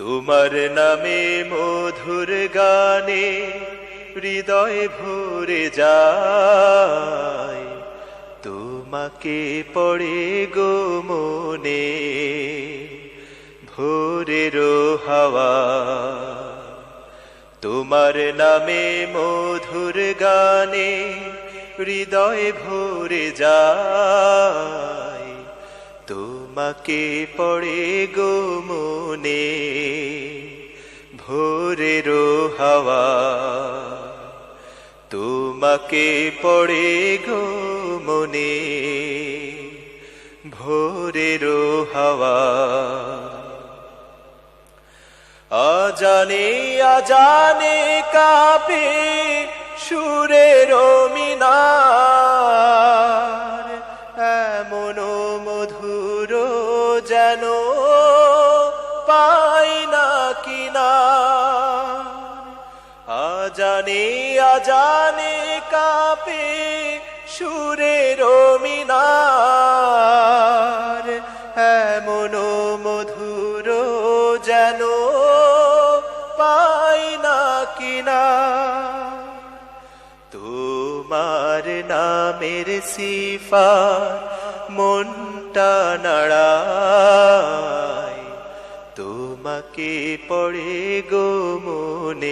তোমার নামে মধুর গানে হৃদয় ভরে যায়, তোমাকে পড়ে গো মনে ভোরের হাওয়া। তোমার নামে মধুর গানে হৃদয় ভরে যায়, তোমাকে পড়ে গো মনে ভোরের হাওয়া। তোমাকে পড়ে গো মনে ভোরের হাওয়া। আজানে আজানে কাঁপে সুরের মিনার, এমন মধুর যেন পাই না কিনার। আজানে আজানে কাঁপে সুরের মিনার, এমন মধুর যেন পাই না কিনার। তোমার নামের সিফাত মনটা নাড়ায়, তোমাকে পড়ে গো মনে